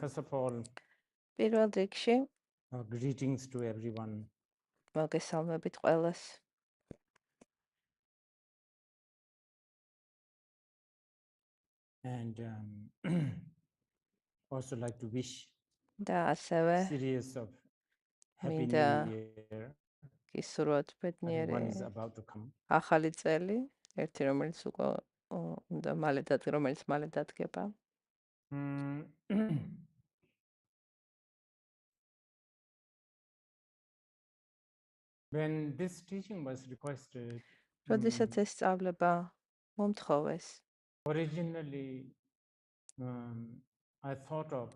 first of all, პირველ რიგში greetings to everyone. მოგესალმებით ყველას. And also like to wish და ასევე series of happy მინდა new year. გისურვოთ ბედნიერი One is about to come. ახალი წელი, ერთი რომელიც უკვე უნდა მალე დადგება. When this teaching was requested, როდესაც ეს სწავლება მომთხოვეს, originally I thought of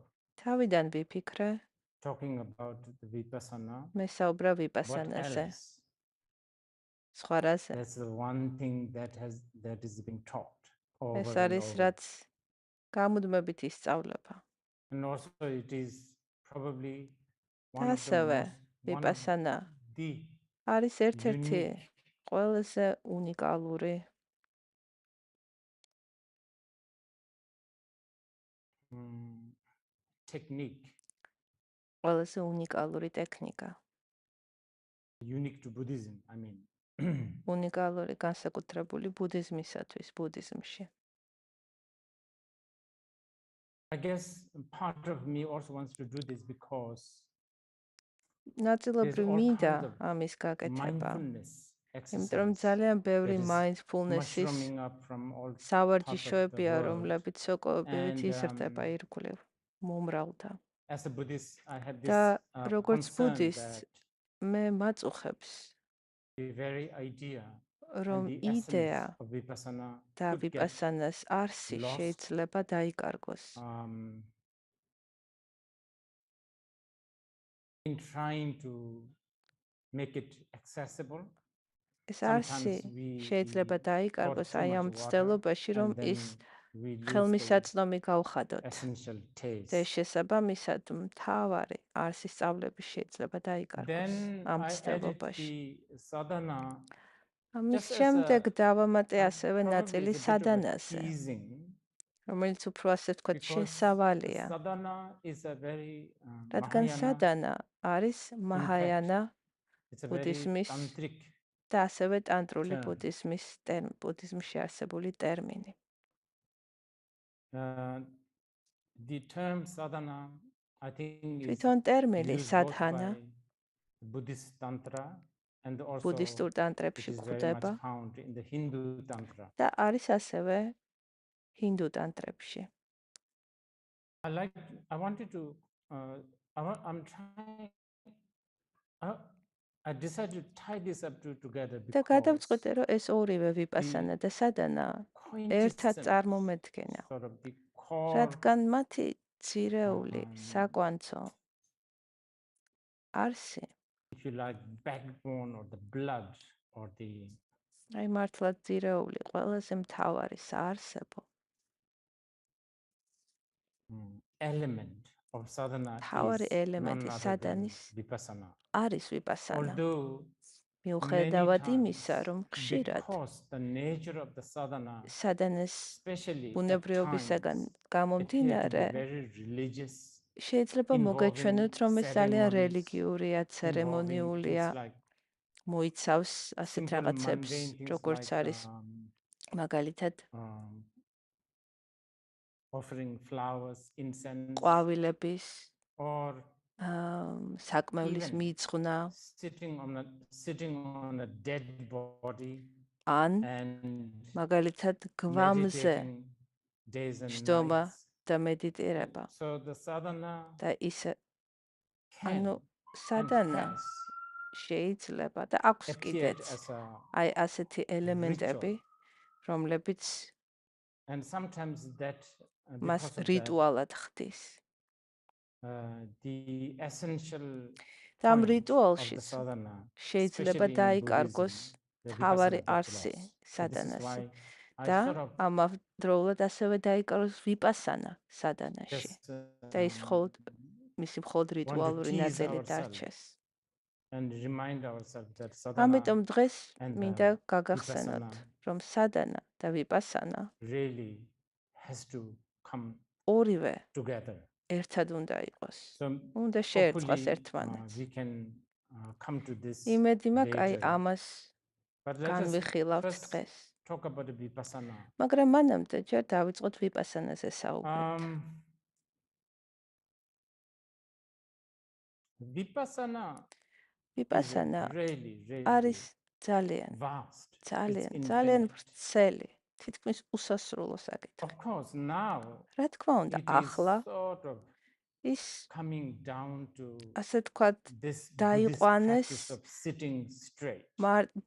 თავიდან ვიფიქრე talking about the vipasana. მესაუბრა What ვიპასანაზე. else? სხვა რაზე? That's the one thing that is being taught over ეს and არის over. რაც გამუდმებით ისწავლება. And also it is probably და one of ასევე the ვიპასანა არის ერთ-ერთი ყველაზე უნიკალური technique, ყველაზე უნიკალური ტექნიკა. unique to Buddhism, I mean. უნიკალური განსაკუთრებული ბუდიზმისათვის, ბუდიზმში. I guess part of me also wants to do this because ნაწილობრივ მინდა ამის გაკეთება. იმიტომ რომ ძალიან ბევრი mindfulness-ის სავარჯიშოებია, რომლებიც სოკოებით იზრდება ირგვლივ, მომრავლდა. As a Buddhist, I have this და როგორც concern ბუდისტ მე მაწუხებს the very idea რომ and the იდეა essence of Vipassana და could get ვიპასანას არსი lost, შეიძლება დაიკარგოს. In trying to make it accessible. ეს არსი შეიძლება დაიკარგოს აი ამ მცდელობაში, რომ ის ხელმისაწვდომი გავხადოთ. და შესაბამისად მთავარი არსის სწავლები შეიძლება დაიკარგოს ამ მცდელობაში. ამის შემდეგ დავამატე ასევე ნაწილი სადანაზე, რომელიც უფრო ასე ვთქვათ შესავალია. რადგან სადანა არის მაჰაიანა ბუდიზმის და ასევე ტანტრული ბუდიზმში არსებული ტერმინი. The term sadhana, I think, თვითონ ტერმინი სადჰანა Buddhist tantra and also ბუდისტურ ტანტრებში გვხვდება found in the Hindu tantra. და არის ასევე ჰინდუ ტანტრებში. I decided to tie this up together და გადავწყვეტე, რომ ეს ორივე ვიპასანა და სადანა ერთად წარმომედგენა. რადგან მათი ძირეული საკვანძო არსი, if you like, backbone or the blood or the აი მართლა ძირეული ყველაზე მთავარი საარსებო element of sadhana თავარი ელემენტი სადანის არის ვიპასანა. მიუხედავად იმისა, რომ ხშირად სადანას ბუნებრივობისაგან გამომდინარე შეიძლება მოგეჩვენოთ, რომ ეს ძალიან რელიგიურია, ცერემონიულია, მოიცავს ასეთ რაღაცებს, როგორც არის მაგალითად offering flowers, incense, ყვავილების საკმევლის მიძღვნა, sitting on a dead body, ან მაგალითად გვამზე ჯდომა და მედიტირება. და ისე ანუ სადანა შეიძლება და აქვს კიდეც აი ასეთი ელემენტები, რომლებიც and sometimes that მას რიტუალად ხდის. The essential და ამ რიტუალში შეიძლება დაიკარგოს თავარი არსი სადანაში და ამავდროულად ასევე დაიკარგოს ვიპასანა სადანაში და ის მისი მხოლოდ რიტუალური ნაწილი დარჩეს. ამიტომ დღეს მინდა გაგახსენოთ, რომ სადანა და ვიპასანა ორივე ერთად უნდა იყოს. So უნდა შეერწყას hopefully ერთმანეთს. we can come to this იმედი მაქვს, აი later. ამას But let us განვიხილავთ first დღეს. talk about the vipasana. მაგრამ მანამდე ჯერ დავიწყოთ ვიპასანაზე საუბრად. Vipasana ვიპასანა really არის ძალიან vast. ძალიან ვრცელი, თითქმის უსასრულო საკითხი. Of course, now რა თქმა უნდა, it is ახლა sort of ის coming down to ასე თქვათ this დაიყვანეს practice of sitting straight.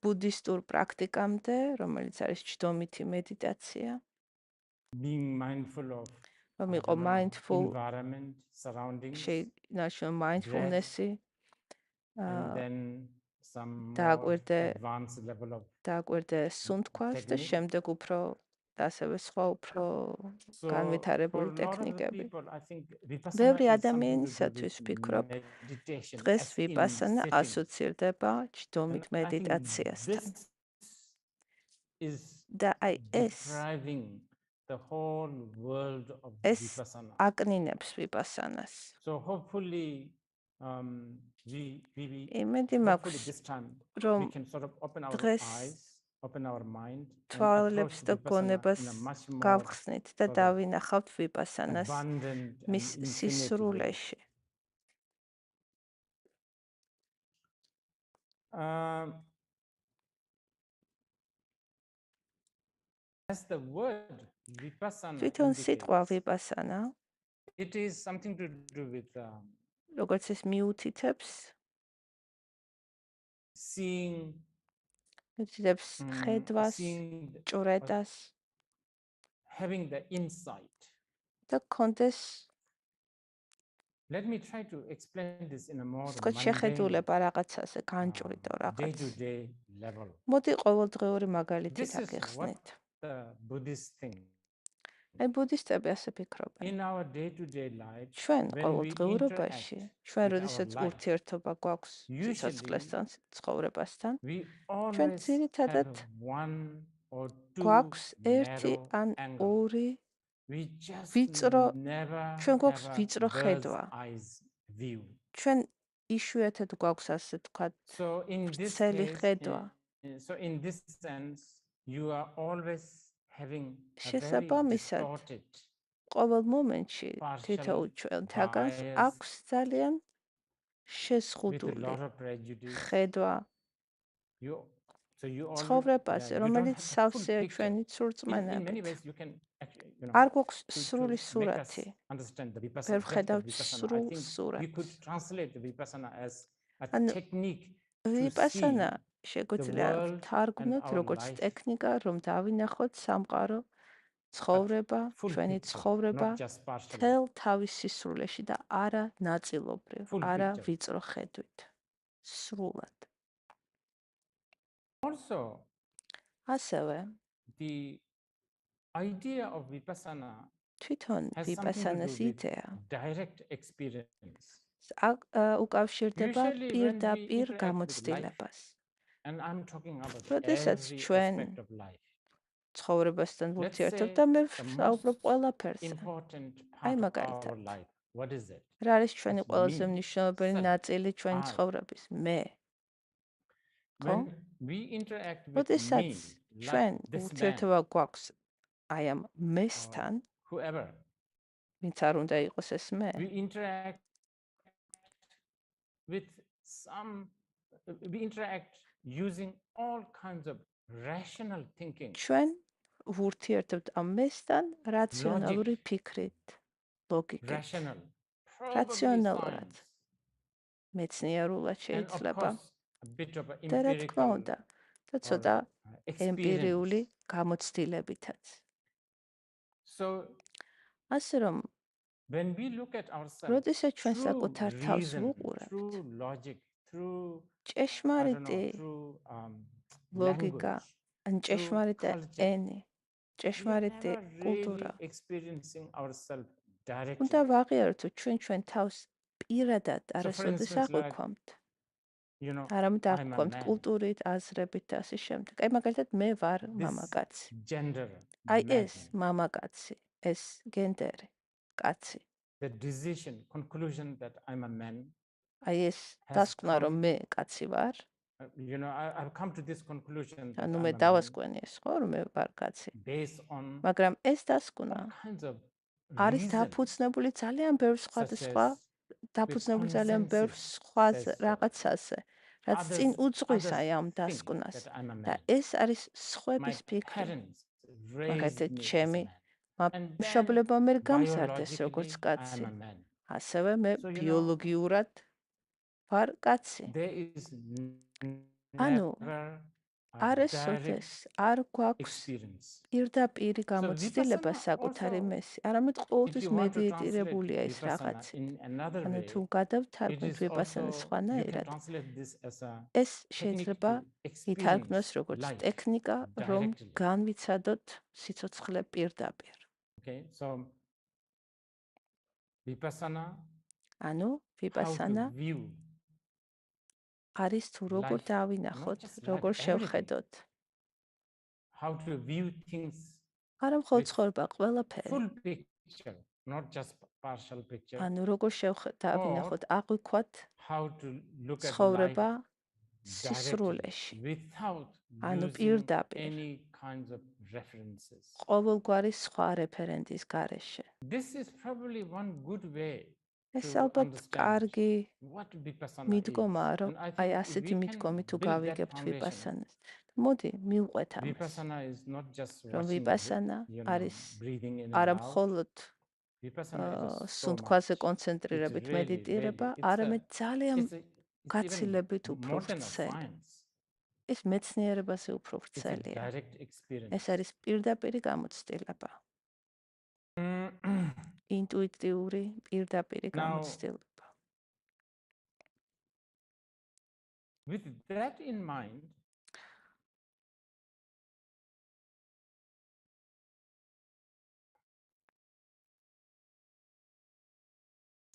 ბუდისტურ პრაქტიკამდე, რომელიც არის ჯდომითი მედიტაცია. Being mindful of რომ იყო mindful environment, surroundings, national mindfulness-ი and then some დააკვირდე advanced level of სუნთქვას და შემდეგ უფრო და ასევე სხვა უფრო განვითარებული ტექნიკები. ბევრი ადამიანისათვის ვფიქრობ, დღეს ვიპასანა ასოცირდება ჯდომით მედიტაციასთან. და აი ეს აკნინებს ვიპასანას. იმედი მაქვს, რომ დღეს თვალებს და გონებას გავხსნით და დავინახავთ ვიპასანას მის სისრულეში. As the word vipasana, თვითონ სიტყვა ვიპასანა, it is something to do with როგორც ეს მიუთითებს, seeing, მიუთითებს ხედვას, ჭრედას, having the insight. და კონდეს Let me try to explain this in a more შეხედულება რაღაცაზე განჭრიდო რაღაც. day-to-day level. მოდი ყოველდღიური მაგალითით აგიხსნით. The Buddhist thing. აი ბუდისტები ასე ფიქრობენ. In our day-to-day life, ჩვენ ყოველდღიურობაში, ჩვენ როდესაც ურთიერთობა გვაქვს სიცოცხლესთან, ცხოვრებასთან, ჩვენ ძირითადად გვაქვს ერთი ან ორი ვიწრო, ჩვენ გვაქვს ვიწრო ხედვა. ჩვენ იშვიათად გვაქვს ასე თქვათ ვრცელი ხედვა. So in this sense, you are always having შესაბამისად, ყოველ მომენტში თითოეულ ჩვენთაგანს აქვს ძალიან შეზღუდული ხედვა ცხოვრებაზე, რომელიც სავსეა ჩვენი სურწმენებით. არ გვაქვს სრული სურათი. ვერ ვხედავთ სრულ სურათს. ვიპასანა შეგვიძლია ვთარგმნოთ როგორც ტექნიკა, რომ დავინახოთ სამყარო, ცხოვრება, ჩვენი ცხოვრება მთელ თავის სისრულეში და არა ნაწილობრივ, არა ვიწრო ხედვით. სრულად. ასევე the idea of vipassana თვითონ ვიპასანას იდეა direct experience. უკავშირდება პირდაპირ გამოცდილებას. And I'm talking about როდესაც ჩვენ ცხოვრებასთან ურთიერთობთ და მე ვსაუბრობ ყველაფერზე. აი მაგალითად. რა არის ჩვენი ყველაზე მნიშვნელოვანი ნაწილი ჩვენი ცხოვრების? მე. ხო? როდესაც ჩვენ ურთიერთობა გვაქვს აი ამ მესთან, ვინც არ უნდა იყოს ეს მე. We interact using all kinds of rational thinking. ჩვენ ვურთიერთობთ ამ მესთან რაციონალური ფიქრით, ლოგიკით. რაციონალურად. მეცნიერულად შეიძლება. და რა თქმა უნდა, და ცოტა ემპირიული გამოცდილებითაც. ასე რომ როდესაც ჩვენ საკუთარ თავს ვუყურებთ, ჭეშმარიტი ლოგიკა, ან ჭეშმარიტი ენი, ჭეშმარიტი კულტურა. უნდა ვაღიაროთ, ჩვენ თავს პირადად არასოდეს აღვქვამთ. არამედ აღვქვამთ კულტურით, აზრებით და ასე შემდეგ. აი მაგალითად მე ვარ მამაკაცი. აი ეს მამაკაცი, ეს გენდერი, კაცი. the decision, conclusion that I'm a man. აი ეს დასკვნა რომ მე კაცი ვარ. I've come to this conclusion that ანუ I'm მე a man დავასკვენი ეს ხო რომ მე ვარ კაცი. based on მაგრამ ეს დასკვნა all kinds of არის reasons, დაფუძნებული ძალიან ბევრ such სხვა as დაფუძნებული ძალიან ბევრ consensus სხვა says so. რაღაცაზე, რაც წინ უძღვის Others აი ამ think დასკვნას. that I'm a და man. ეს არის სხვების My ფიქრი. parents raised მაგალითად, me as a ჩემი man. And then მშობლებმა მე გამზარდეს biologically, როგორც I'm კაცი. a man. ასევე მე So, ბიოლოგიურად ვარ კაცი. There is ანუ never a არის direct ოდეს არ გვაქვს experience. პირდაპირი გამოცდილება Vipassana საკუთარი also, მესი. არამედ If ყოველთვის you want to მედიტირებულია translate ის Vipassana რაღაცი. in another ანუ way, თუ it გადავთარგმნით is ვიპასანას also, you can სხვანაირად, translate this as a ეს technique შეიძლება to ითარგმნოს experience როგორც life ტექნიკა, რომ directly. განვიცადოთ სიცოცხლე პირდაპირ. Okay, so Vipassana, ანუ how ვიპასანა to view არის თუ როგორ life, დავინახოთ, not just როგორ life, შევხედოთ. how to view things არა მხოლოდ with ცხოვრება, ყველაფერი. full picture, not just partial picture, ანუ როგორ დავინახოთ, აღვიქვათ how to look at life ცხოვრება directly სისრულეში. without ანუ using პირდაპირ. any kinds of references. ყოველგვარი სხვა რეფერენდის გარეშე. This is probably one good way ეს to ალბათ understand კარგი what Vipassana მიდგომაა, is. რომ And I აი think ასეთი we მიდგომით თუ can build that გავიგებთ foundation. ვიპასანას. მოდი მივყვეთ ამას. Vipassana is not just რომ watching, ვიპასანა you know, არის breathing in არა and out. მხოლოდ Vipassana is so სუნთქვაზე much. კონცენტრირებით It's really, მედიტირება, really, არამედ ძალიან it's even გაცილებით უფრო more than a ვრცელი. science. ეს მეცნიერებაზე უფრო It's a ვრცელია. direct experience. ეს არის პირდაპირი გამოცდილება. ინტუიტიური პირდაპირი Now, გამოცდილება. with that in mind,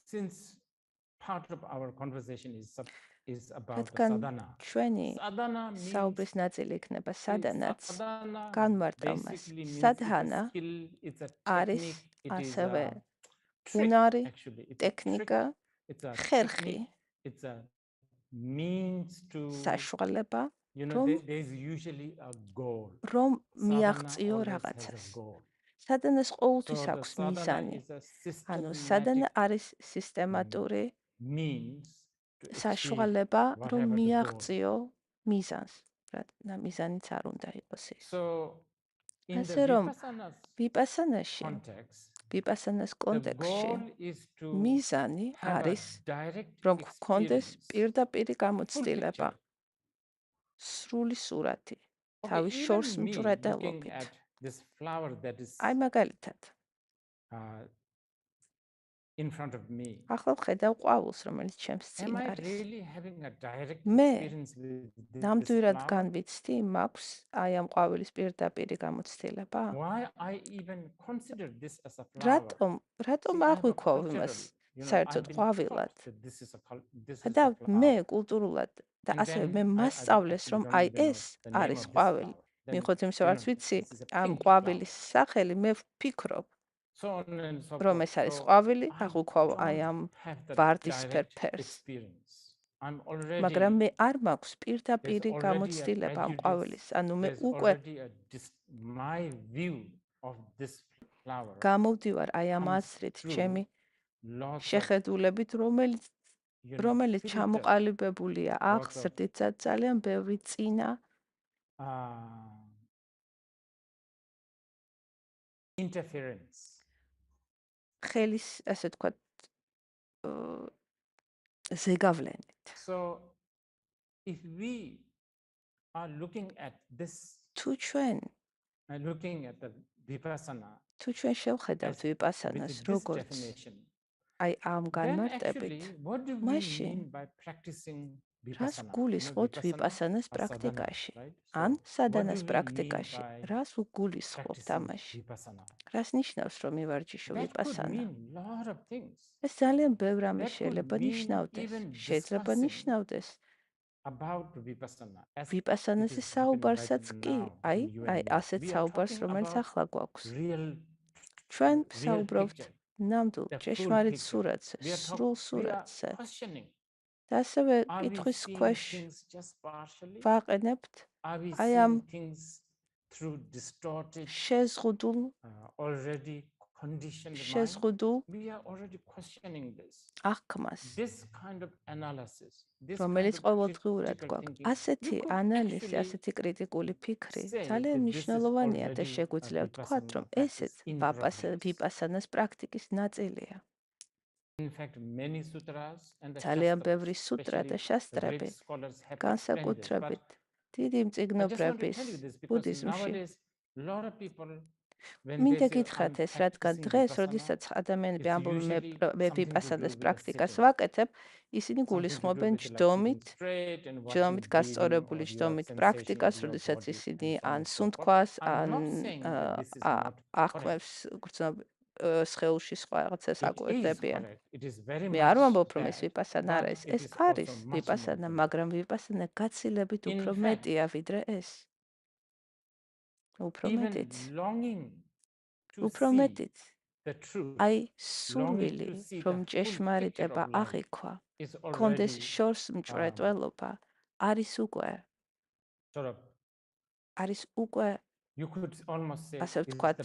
since part of our conversation is about the რადგან sadhana. ჩვენი Sadhana means საუბრის ნაწილი იქნება სადანაც, sadhana განმარტავ მას. basically means სადჰანა it's a skill, it's a არის technique, it is ასევე a trick, უნარი, actually. It's a ტექნიკა, trick, it's a ხერხი, technique, it's a means to, საშუალება, you know, რომ there's usually a goal. რომ Sadhana მიაღწიო always has რაღაცას. a goal. სადანას ყოველთვის So the აქვს sadhana მიზანი. is a ანუ სადანა systematic არის სისტემატური means to achieve საშუალება, რომ whatever the goal. მიაღწიო მიზანს. რა მიზანიც არ უნდა იყოს ის. So in the ასე რომ Vipassana's ვიპასანაში, context, ვიპასანას the კონტექსტში goal is to მიზანი have a არის, direct რომ გქონდეს experience, პირდაპირი full გამოცდილება, picture. სრული სურათი, Okay, თავის even შორს me looking მჭვრეტელობით. at this flower that is აი მაგალითად, in front of me, ახლა ვხედავ ყვავილს, რომელიც ჩემს წინ am I არის. really having a direct მე experience with this ნამდვილად flower? განვიცდი, მაქვს აი ამ ყვავილის პირდაპირი გამოცდილება? Why I even consider this as a flower? რატომ See, I have a აღვიქვავ cultural, იმას you know, საერთოდ I've been ყვავილად? taught that this is და a მე flower. კულტურულად და And ასევე then მე I მასწავლეს, actually რომ don't აი even know ეს the name არის of this ყვავილი. flower. Then, მიუხედავად იმისა, you რაც know, ვიცი, this is a ამ pink ყვავილის flower. სახელი მე ვფიქრობ, So on and so რომ forth. ეს არის So ყვავილი, I აღვიქვავ აი don't ამ have the ვარდისფერ direct ფერს. experience. I'm მაგრამ already, მე არ მაქვს there's პირდაპირი already a გამოცდილება ამ prejudice, ყვავილის. ანუ მე there's უკვე already my view of this flower გამოვდივარ აი ამ comes აზრით, through ჩემი lots of, შეხედულებით, რომელიც you know, რომელიც filter, ჩამოყალიბებულია lots of აღზრდით ძალიან ბევრი წინა interference. ხელის, ასე თქვათ, ზეგავლენით. So if we are looking at this, თუ ჩვენ looking at the Vipassana თუ ჩვენ შევხედავთ with ვიპასანას this როგორც definition, აი ამ then განმარტებით, actually what do we მაშინ mean by practicing რას Vipassana? გულისხმობთ Vipassana ვიპასანას or sadhana, პრაქტიკაში? right? ან So what სადანას do we პრაქტიკაში? mean by რას უგულისხმობთ practicing ამაში? Vipassana? რას ნიშნავს რომ მივარჯიშო That could ვიპასანა? mean lot of things. ეს ძალიან ბევრ რამეს That could შეიძლება mean ნიშნავდეს. even შეიძლება discussing ნიშნავდეს about Vipassana as it ვიპასანაზე is happening საუბარსაც right კი, now აი between you and me. ასეთ We are საუბარს, talking რომელიც about ახლა გვაქვს. real ჩვენ real საუბრობთ picture. ნამდვილ ჭეშმარიტ სურათზე, სრულ სურათზე. და ასევე კითხვის ქვეშ ვაყენებთ აი ამ შეზღუდულ აღქმას, რომელიც ყოველდღიურად გვაქვს. ასეთი ანალიზი, ასეთი კრიტიკული ფიქრი ძალიან მნიშვნელოვანია და შეგვიძლია ვთქვათ, რომ ესეც ვიპასანას პრაქტიკის ნაწილია. ძალიან ბევრი სუტრა და შასტრები განსაკუთრებით დიდი მწიგნობრების ბუდიზმში მინდა გითხრათ ეს, რადგან დღეს, როდესაც ადამიანები ამბობენ მე ვიპასანას პრაქტიკას ვაკეთებ, ისინი გულისხმობენ ჯდომით გასწორებული ჯდომით პრაქტიკას, როდესაც ისინი ან სუნთქვას, ან აღქმებს სხეულში სხვა რაღაცას აკვირდებიან. მე არ ვამბობ, რომ ეს ვიპასანა არის, ეს არის ვიპასანა, მაგრამ ვიპასანა გაცილებით უფრო მეტია ვიდრე ეს. უფრო მეტიც. აი სურვილი, რომ ჭეშმარიტება აღიქვა, კონდეს შორს მჭვრეტველობა, არის უკვე ასე ვთქვათ,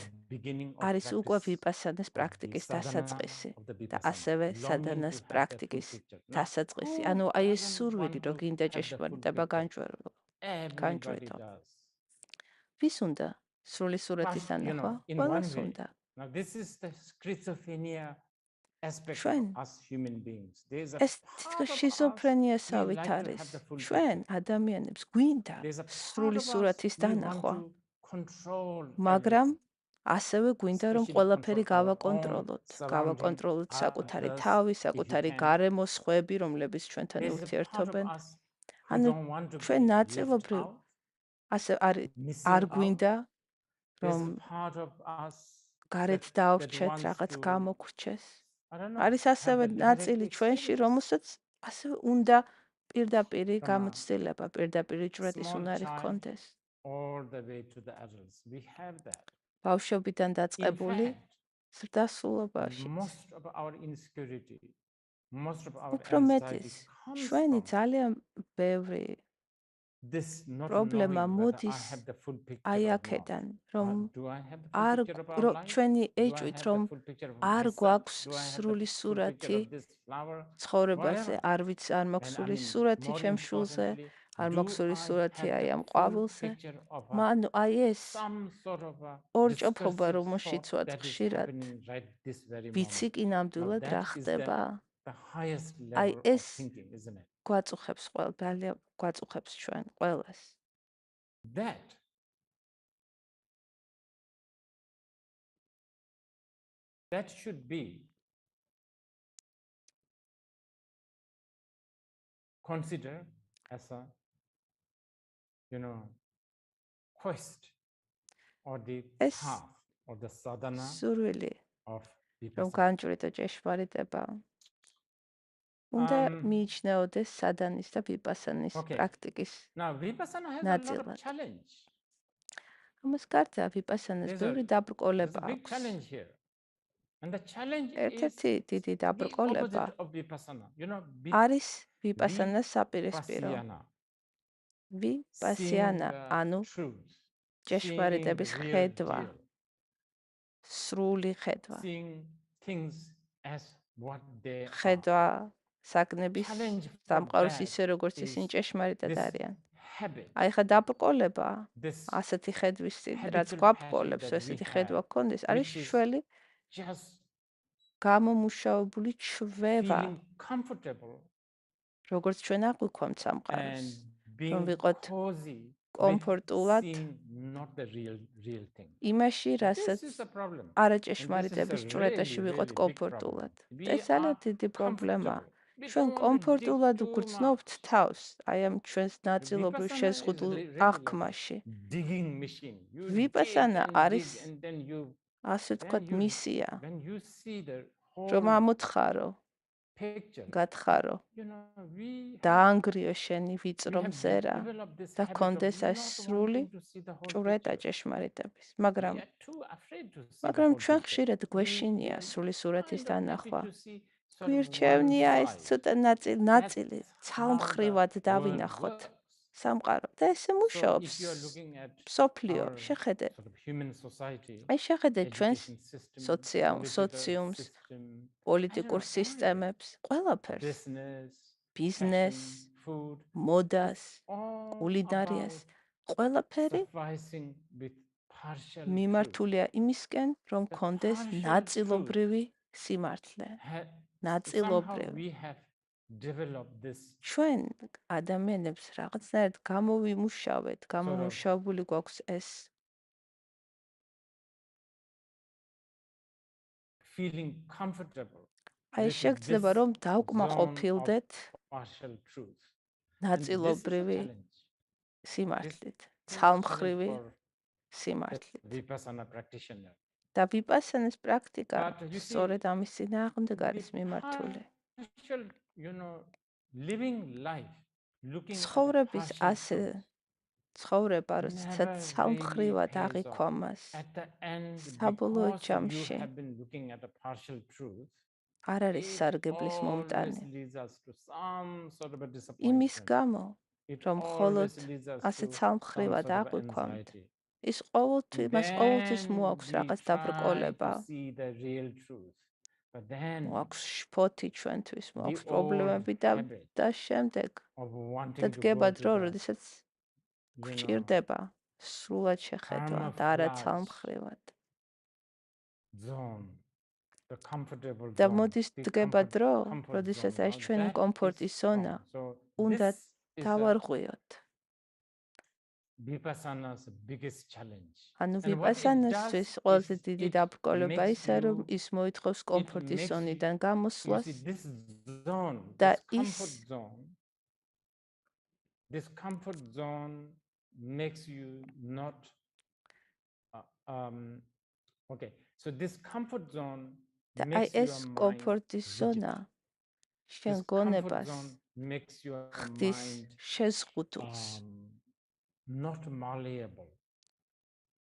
არის უკვე ვიპასანას პრაქტიკის დასაწყისი და ასევე სადანას პრაქტიკის დასაწყისი. ანუ აი ეს სურვილი, რომ გინდა ჭეშმარიტება განჭვრიტო. ვის უნდა სრული სურათის ანახვა? ყველას უნდა. ჩვენ ეს თითქოს შიზოფრენიასავით არის. ჩვენ ადამიანებს გვინდა სრული სურათის დანახვა, მაგრამ ასევე გვინდა რომ ყველაფერი გავაკონტროლოთ საკუთარი თავი, საკუთარი გარემო, სხვები, რომლებიც ჩვენთან ურთიერთობენ. ანუ ჩვენ ნაწილობრივ ასე არ გვინდა რომ გარეთ დავრჩეთ, რაღაც გამოგვრჩეს. არის ასევე ნაწილი ჩვენში, რომელსაც ასევე უნდა პირდაპირი გამოცდილება, პირდაპირი ჭვრეტის უნარი ჰქონდეს. ბავშვობიდან დაწყებული ზრდასრულობაში. უფრო მეტის, ჩვენი ძალიან ბევრი პრობლემა მოდის აი აქედან, რომ ჩვენი ეჭვით, რომ არ გვაქვს სრული სურათი ცხოვრებაზე, არ მაქვს სრული სურათი ჩემ შვილზე, არ მაქვს სრული სურათი აი ამ ყვავილზე. ანუ აი ეს ორჭოფობა, რომელშიც ვართ ხშირად, ვიცი კი ნამდვილად რა ხდება. აი ეს გვაწუხებს გვაწუხებს ჩვენ ყველას. That should be considered as a, quest or the path or the sadhana of რომ განჭვრიტო ჭეშმარიტება. უნდა მიიჩნეოდეს სადანის და ვიპასანის პრაქტიკის ნაწილად. ამას გარდა ვიპასანას ბევრი დაბრკოლება აქვს. ერთ-ერთი დიდი დაბრკოლება არის ვიპასანას საპირისპირო. ვიპასანა, ანუ ჭეშმარიტების ხედვა, სრული ხედვა. ხედვა საგნების სამყაროს ისე, როგორც ისინი ჭეშმარიტად არიან. აი ხა დაბრკოლება ასეთი ხედვის წინ, რაც გვაბრკოლებს, ესეთი ხედვა გქონდეს, არის შველი გამომუშავებული ჩვევა. როგორც ჩვენ აღვიქვამთ სამყაროს, რომ ვიყოთ კომფორტულად იმაში, რასაც არაჭეშმარიტების ჭვრეტაში ვიყოთ კომფორტულად. ეს ძალიან დიდი პრობლემაა. ჩვენ კომფორტულად ვგრძნობთ თავს, აი ამ ჩვენს ნაწილობრივ შეზღუდულ აღქმაში. ვიპასანა არის ასე ვთქვათ მისია, რომ ამოთხარო გათხარო დაანგრიო შენი ვიწრო მზერა და კონდეს ეს სრული ჭურა და ჭეშმარიტების მაგრამ ჩვენ ხშირად გვეშინია სრული სურათის დანახვა გვირჩევნია ეს ცოტა ნაწილი ცალმხრივად დავინახოთ სამყარო და ესე მუშაობს სოფლიო შეხედე აი შეხედე ჩვენს სოციუმს პოლიტიკურ სისტემებს ყველაფერს ბიზნესს მოდას კულინარიას ყველაფერი მიმართულია იმისკენ რომ კონდეს ნაწილობრივი სიმართლე ნაწილობრივი ჩვენ ადამიანებს რაღაცნაირად გამომუშავებული გვაქვს ეს აი შეგძლება რომ დავკმაყოფილდეთ ნაწილობრივი სიმართლით ცალმხრივი სიმართლით და ვიპასანის პრაქტიკა სწორედ ამის წინააღმდეგ არის მიმართული ცხოვრების ასე ცხოვრება როცა ცალმხრივად აღიქვამას საბოლოო ჯამში არ არის სარგებლის მომტანი იმის გამო რომ მხოლოდ ასე ცალმხრივად აღვიქვამთ ის ყოველთვის მოაქვს რაღაც დაბრკოლება მოაქვს შფოთი ჩვენთვის მოაქვს პრობლემები და შემდეგ და დგება დრო როდესაც გვჭირდება სრულად შეხედვა და არა ცალმხრივად და მოდის დგება დრო როდესაც ეს ჩვენი კომფორტის ზონა უნდა დავარღვიოთ ანუ ვიპასანასთვის ყველაზე დიდი დაბრკოლება ისაა რომ ის მოითხოვს კომფორტის ზონიდან გამოსვლას და this comfort zone makes you not okay so this comfort zone და აი ეს კომფორტის ზონა შენ გონებას ხდის შეზღუდულს not malleable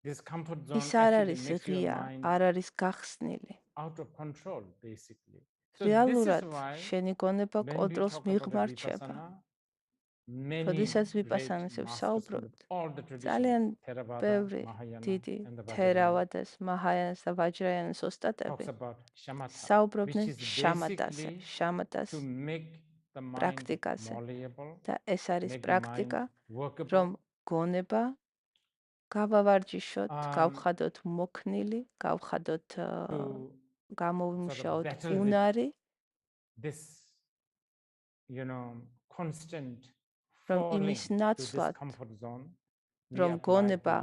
this comfort zone ის არ არის ღია არ არის გახსნილი out of control basically რეალურად შენი გონება კონტროლს მიღმარჩება როდესაც ვიპასანასზე ვსაუბრობთ ძალიან ბევრი დიდი თერავადას მაჰაიანას და ვაჯრაიანას ოსტატები საუბრობდნენ შამატას პრაქტიკაზე და ეს არის პრაქტიკა რომ გონება გავავარჯიშოთ გავხადოთ მოქნილი გავხადოთ გამოვიმუშაოთ უნარი constant რომ იმის ნაცვლად რომ გონება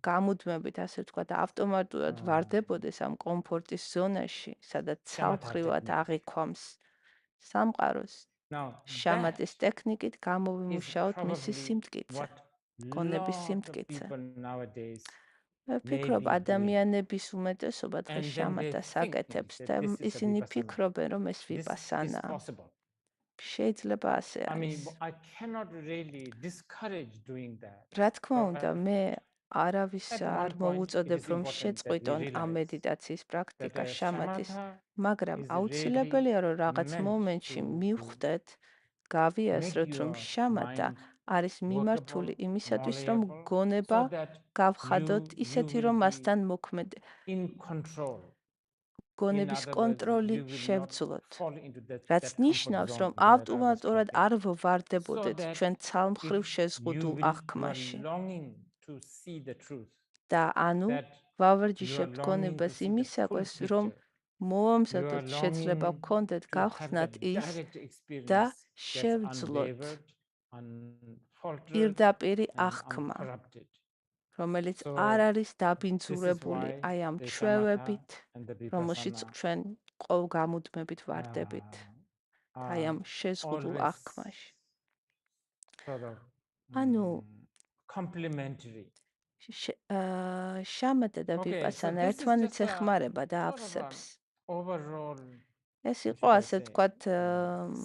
გამუდმებით ასე ვთქვათ ავტომატურად ვარდებოდეს ამ კომფორტის ზონაში სადაც ცალმხრივად აღიქვამს სამყაროს შამატის ტექნიკით გამოვიმუშაოთ მისი სიმტკიცე გონების სიმტკიცე მე ვფიქრობ ადამიანების უმეტესობა დღეს შამატას აკეთებს და ისინი ფიქრობენ რომ ეს ვიპასანაა შეიძლება ასე არის. რა თქმა უნდა, მე არავის არ მოვუწოდებ რომ შეწყვიტონ ამ მედიტაციის პრაქტიკა შამატის, მაგრამ აუცილებელია რომ რაღაც მომენტში მივხვდეთ, გავიაზროთ რომ შამატა არის მიმართული იმისათვის რომ გონება გავხადოთ ისეთი რომ მასთან მოქმედ გონების კონტროლი შევძლოთ. რაც ნიშნავს, რომ ავტომატურად არ ვარდებოდეთ ჩვენ ცალმხრივ შეზღუდულ აღქმაში. და ანუ ვავარჯიშებთ გონებას იმისაკვეს, რომ მოამზადოთ შეიძლება გქონდეთ გავხსნათ ის და შევძლოთ პირდაპირი აღქმა. რომელიც არ არის დაბინძურებული აი ამ ჩვევებით, რომელშიც ჩვენ გამუდმებით ვარდებით. აი ამ შეზღუდულ აღქმაში. ანუ complementary შამატა და ვიპასანა ერთმანეთს ეხმარება და ავსებს. overall ეს იყო should I ასე say, ვთქვათ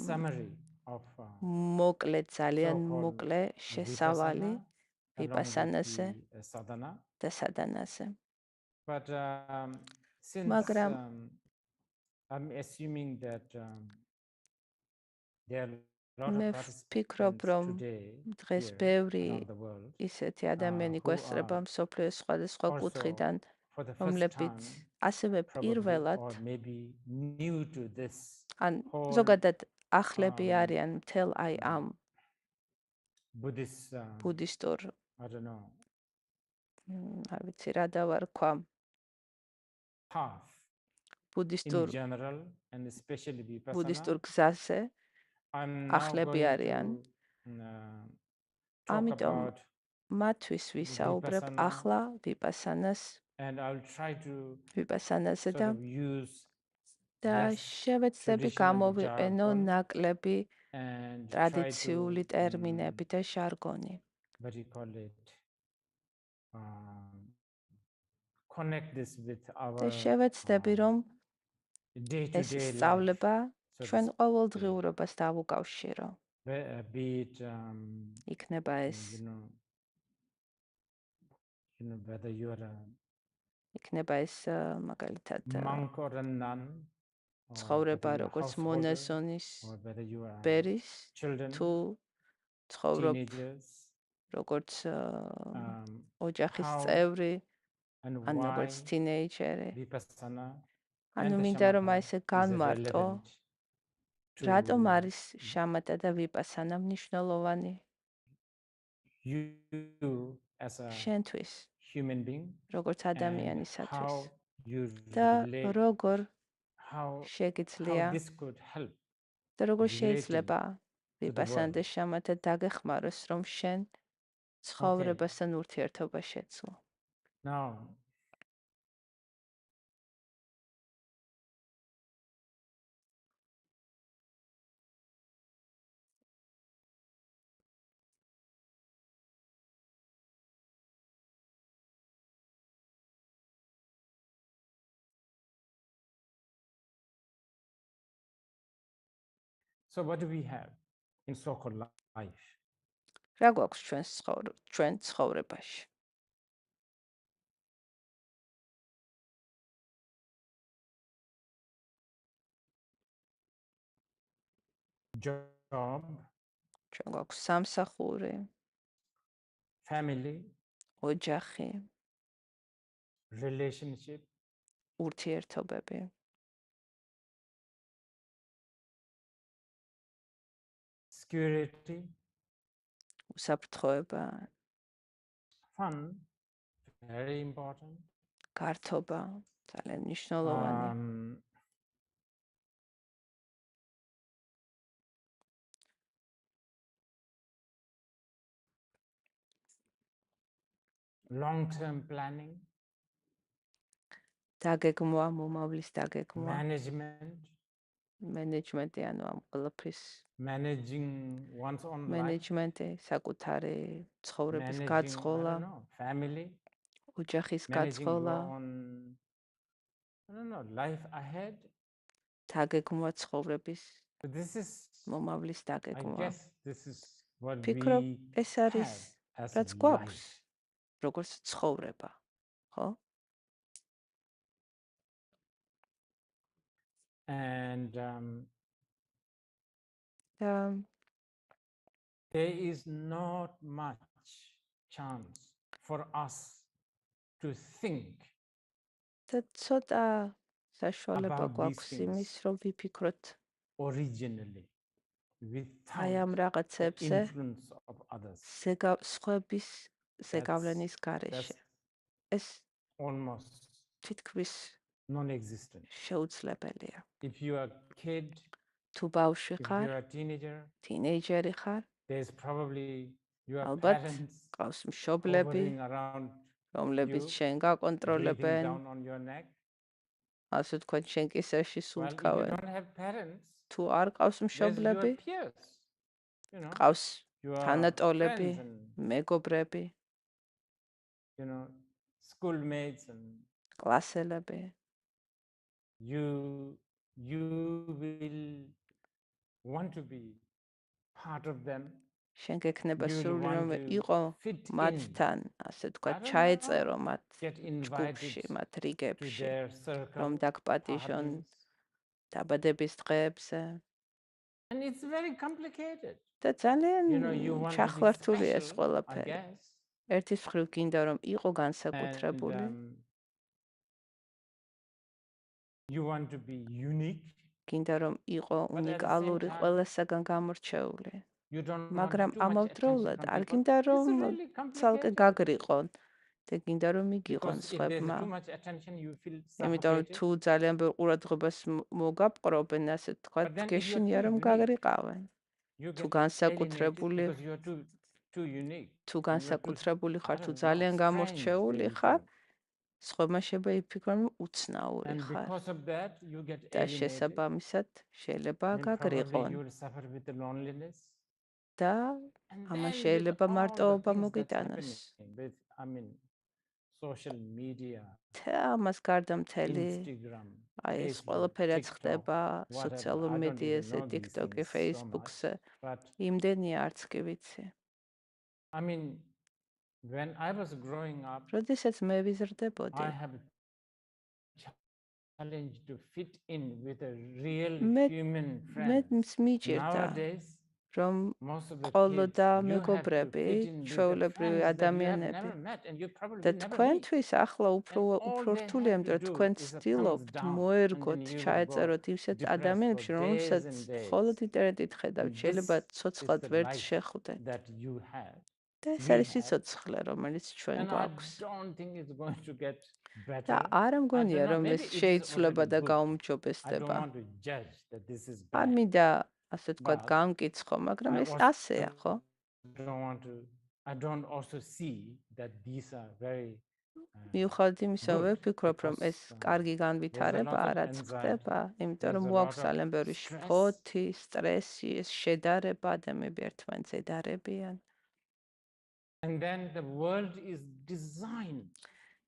summary of მოკლე, ძალიან so-called მოკლე შესავალი Vipasana along with ვიპასანაზე the sadhana. და სადანაზე. But since მაგრამ I'm assuming that there are a lot მე of ვფიქრობ, participants რომ today დღეს here ბევრი around the world ისეთი ადამიანი who გვესწრება are მსოფლიოს სხვადასხვა also კუთხიდან, for the first რომლებიც time ასევე probably პირველად or maybe new to this ან whole ზოგადად ახლები არიან მთელ აი ამ Buddhist ბუდისტურ, I don't know არ ვიცი რა დავარქვა, path in ბუდისტურ general and especially Vipasana. ბუდისტურ გზაზე I'm now ახლები going არიან. to talk ამიტომ about მათთვის ვისაუბრებ Vipasana ახლა ვიპასანას, and I'll try to ვიპასანაზე sort და of use და less შევეცდები traditional გამოვიყენო jargon ნაკლები and try ტრადიციული to ტერმინები და ჟარგონი. what do you call it connect this with და our შევეცდები რომ ეს day-to-day life, სწავლება so to ჩვენ speak. ყოველდღიურობას დავუკავშირო. Be it იქნება ეს you know whether you are a იქნება ეს მაგალითად monk or a nun or ცხოვრება whether you're a როგორც householder მონაზონის or whether you are ბერის children, თუ ცხოვრობ teenagers, როგორც ოჯახის how წევრი and ან why როგორც თინეიჯერი. Vipasana ანუ and the მინდა რომ shamatha აი ესე is განმარტო, relevant რატომ to არის შამატა და ვიპასანა მნიშვნელოვანი you as a შენთვის, human being როგორც and ადამიანისათვის how you და relate, როგორ how შეგიძლია this could help და როგორ relating შეიძლება to the ვიპასანა და world. შამატა დაგეხმაროს, რომ შენ ცხოვრებასთან ურთიერთობა შეცვლო. Now, so what do we have in so-called life? რა გვაქვს ჩვენ ცხოვრებაში? Job, ჩვენ გვაქვს სამსახური, family, ოჯახი, relationship, ურთიერთობები, security, უსაფრთხოება, fun, very important. გართობა, ძალიან მნიშვნელოვანი. Long-term planning, დაგეგმვა, მომავლის დაგეგმვა, management, მენეჯმენტი, ანუ ამ ყველაფრის managing one's own life, მენეჯმენტი, საკუთარი ცხოვრების managing, I გაწყოლა, don't know, family, ოჯახის managing your გაწყოლა, own, I don't know, life ahead. დაგეგმვა ცხოვრების, So this is, მომავლის I დაგეგმვა. guess, this is what ფიქრობ, we ეს არის have as რაც life. გვაქვს, როგორც ცხოვრება, ხო? And და there is not much chance for us to think და ცოტა საშუალება about these გვაქვს იმის, things რომ ვიფიქროთ originally აი ამ without the რაღაცებზე influence of others. სხვების ზეგავლენის გარეშე. ეს Almost თითქმის non-existent. შეუძლებელია. If you are a kid, თუ ბავშვი if ხარ, you are a teenager, თინეიჯერი ხარ, there's probably your ალბათ parents ყავს მშობლები, hovering around რომლებიც you, შენ breathing გაკონტროლებენ, down on your neck. ასე თქვენ შენ კისერში Well, if you სულთქავენ. don't have parents, თუ არ ყავს there's მშობლები, your peers, you know, ყავს your თანატოლები, friends and, მეგობრები, you know, schoolmates and კლასელები. you you will want to be part of them. შენ გექნება You will სურვილი want რომ to იყო fit in. მათთან, ასე თქვა, I don't ჩაეწერო know, მათ get ჯგუფში, invited მათ to რიგებში, their რომ circle დაგპატიჟონ parties. დაბადების დღეებზე. And it's very complicated. და ძალიან You know, you want to be ჩახლართულია ეს special, I ყველაფერი. guess. ერთის მხრივ გინდა რომ იყო And განსაკუთრებული, you want to be unique. გინდა რომ იყო But at the same უნიკალური, time, ყველასაგან გამორჩეული. you don't want მაგრამ too much ამავდროულად attention from არ people. გინდა It's რომ really ცალკე complicated. გაგრიყონ და გინდა რომ იგიღონ Because if there's სხვებმა. too much attention, you feel იმიტომ რომ suffocated. თუ ძალიან ბევრ ყურადღებას მოგაპყრობენ, ასე თქვა, But then if you're გეშინია too რომ unique, გაგრიყავენ. you თუ get განსაკუთრებული, alienated because you're too unique. თუ And you're too, განსაკუთრებული ხარ, I თუ don't know, ძალიან strange გამორჩეული to ხარ, anything. სხვებმა შეიძლება იფიქრონ რომ უცნაური And ხარ. because of that, you get და alienated. შესაბამისად შეიძლება And probably გაგრიყონ you will suffer with the loneliness. და And ამან then with შეიძლება all the მარტოობა things that's მოგიტანოს. happening with, I mean, social media, და ამას გარდა მთელი Instagram, აი ეს Facebook, ყველაფერი რაც TikTok, ხდება whatever. სოციალურ I don't even მედიაზე, know these TikTok-ი, things so much. Facebook-ზე. But იმდენია არც კი ვიცი. I mean, when I was growing up, როდესაც მე ვიზრდებოდი, I have a challenge to fit in with a real მე human მე friend. მიჭირდა Nowadays, რომ most of the ყოლოდა kids, you have to მეგობრები, fit in with the ჩვეულებრივი friends that you have ადამიანები. never met and you probably და will never meet. თქვენთვის ახლა უფრო And all უფრო they რთულია, have to იმიტომ რომ do თქვენ is a thumbs ცდილობთ down, and მოერგოთ, then you will go ჩაეწეროთ ისეთ depressed for ადამიანებში, days რომელსაც and days. მხოლოდ ინტერნეტით ხედავთ, And შეიძლება this is ცოცხლად the ვერც life შეხვდეთ. that you have, და ეს we არის have, სიცოცხლე, რომელიც ჩვენ and I გვაქვს. don't think it's going to get და better. არ I მგონია, don't know, რომ ეს maybe it is შეიცვლება already და good. I don't გაუმჯობესდება. want to judge that this is არ bad. მინდა, ასე ვთქვათ, But გამკითხო, მაგრამ I ეს also ასეა, ხო? I don't also see that these are very მიუხედავად იმისა, good, ვფიქრობ, რომ ეს because კარგი there's a განვითარება lot of არაც ხდება, anxiety, იმიტომ there's რომ a მოაქვს lot of ძალიან ბევრი stress. შფოთი, სტრესი, ეს შედარება, ადამიანები ერთმანეთს ედარებიან. And then the world is designed,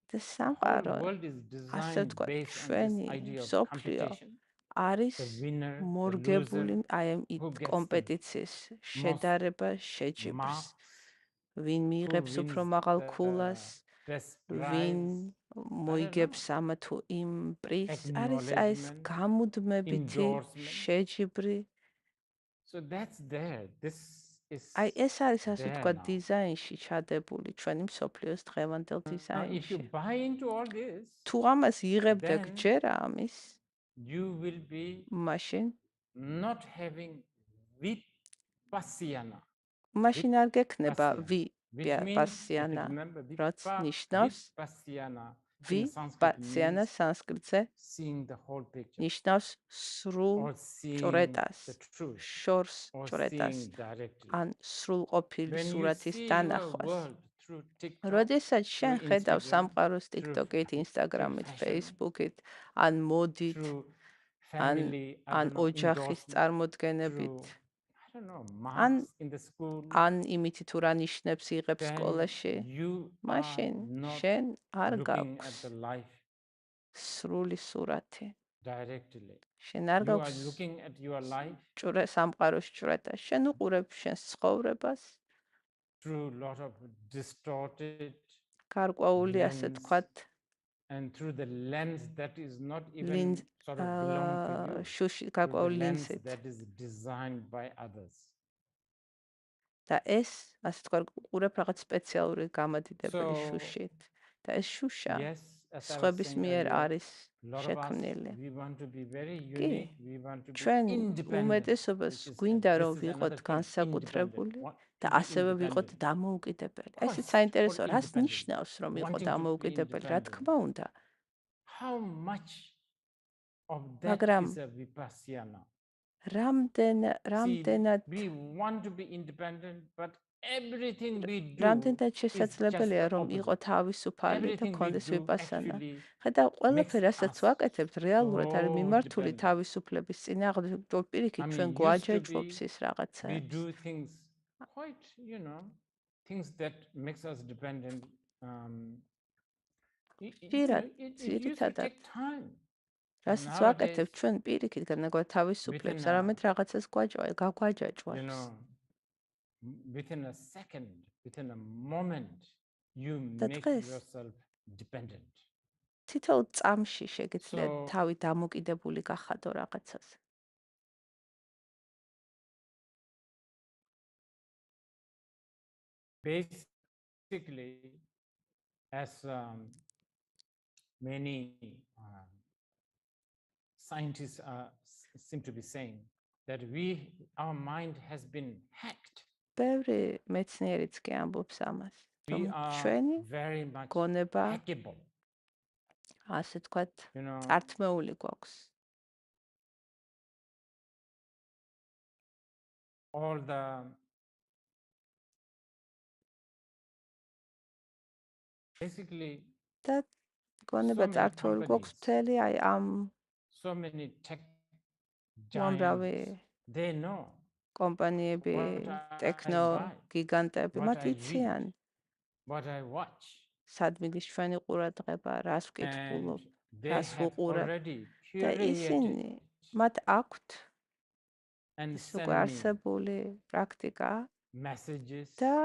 და whole სამყარო, world is ასე designed ვთქვათ, based on this ჩვენი idea of მსოფლიო competition. არის The winner, the მორგებული loser, აი ამ who gets the კომპეტიციის, most შედარება, შეჯიბრს. marks, ვინ who მიიღებს უფრო wins მაღალ the ქულას, best ვინ prize, მოიგებს ამ თუ იმ პრიზს, არის აი ეს acknowledgement, გამუდმებითი endorsement. შეჯიბრი. So that's there. This is აი ეს არის ასე there ვთქვათ now. დიზაინში ჩადებული, ჩვენი მსოფლიოს დღევანდელ Now, if you დიზაინში. buy into all this, თუ ამას იღებ და then გჯერა ამის, you will be მაშინ not having vipasana, მაშინ არ გექნება which means, if you ვიპასანა, remember, რაც ნიშნავს vipasana in ვიპასანა Sanskrit means სანსკრიტზე seeing the whole picture, ნიშნავს სრულ or seeing ჭრეტას, the truth, შორს or ჭრეტას, seeing directly. ან სრულყოფილი When you სურათის see your დანახვას. world through TikTok, როდესაც შენ through ხედავ Instagram, სამყაროს through TikTok-ით, Instagram-ით, fashion, Facebook-ით, ან მოდით, through ან family, I ან don't know, ოჯახის endorsement, წარმოდგენებით, through, I don't know, ან marks in the school, ან იმით თუ რა ნიშნებს იღებს then სკოლაში, you are მაშინ not შენ არ looking გაქვს at the life სრული სურათი. directly. შენ არ You are გაქვს looking at your life სამყაროს ჭრეტა. შენ უყურებ შენს ცხოვრებას, through a lot of distorted გარკვეული, ასე lens, ვთქვათ, and through the lens that is not even ლინზ sort of belong to you, შუში through the გარკვეული lens ლინზით. that is designed by others. და ეს, ასე ვთქვათ, უყურებ რაღაც სპეციალური გამადიდებელი So, შუშით. და ეს შუშა yes, as I was სხვების saying მიერ earlier, არის a lot of us, შექმნილი. we want to be very კი, unique, we want to be ჩვენ independent, უმეტესობას which is, გვინდა this რომ is ვიყოთ another thing, განსაკუთრებული independent, და to be ასევე ვიყოთ independent. დამოუკიდებელი. Of ესეც course, საინტერესო, for რას independence, ნიშნავს რომ იყო wanting to be დამოუკიდებელი, რა independent. თქმა უნდა. How much of that მაგრამ is a vipasana? რამდენად See, we want to be independent, but everything we do რამდენად is just შესაძლებელია the რომ იყო opposite. თავისუფალი და Everything we ქონდეს do ვიპასანა. actually ხედავ, ყველაფერი, makes რასაც us ვაკეთებთ, რეალურად არის so მიმართული dependent. თავისუფლების წინააღმდეგ, რომ I პირიქით mean, ჩვენ used to გვაჯაჯვობს be, ის we რაღაცებს. do things quite, things that makes us dependent. It used to ძირითადად take time. რასაც ვაკეთებ ჩვენ პირიქით განაგვართ თავისუფლებს, არამედ რაღაცას გაგვაჯაჭვავს. Within a second, within a moment, you და make დღეს yourself dependent. თითოეულ წამში შეგიძლიათ თავი დამოკიდებული გახადო რაღაცაზე. Basically, as many scientists seem to be saying, that our mind has been hacked. ბევრი მეცნიერიც კი ამბობს ამას, რომ We are ჩვენი very much გონება hackable. ასე თქვათ, წართმეული გვაქვს. All the basically და გონება წართმეული გვაქვს მთელი აი ამ so many tech უამრავი they know კომპანიები, ტექნო გიგანტები, მათ იციან what I watch. სად მიდის ჩვენი ყურადღება, რას ვკითხულობ, რას ვუყურებ. და ისინი მათ აქვთ ეს უკვე არსებული პრაქტიკა და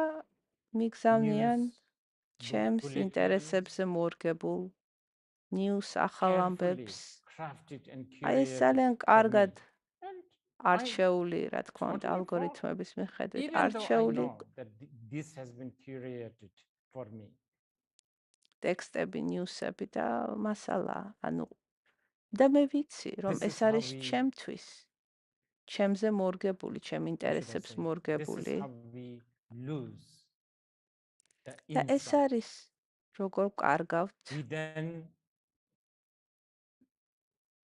მიგზავნიან ჩემს ინტერესებზე მორგებულ news ახალ ამბებს. აი ეს ძალიან კარგად არჩეული, რა თქმა უნდა, ალგორითმების მიხედვით არჩეული ტექსტები, ნიუსები და მასალა. ანუ და მე ვიცი, რომ ეს არის ჩემთვის, ჩემზე მორგებული, ჩემ ინტერესებს მორგებული. და ეს არის როგორ კარგავთ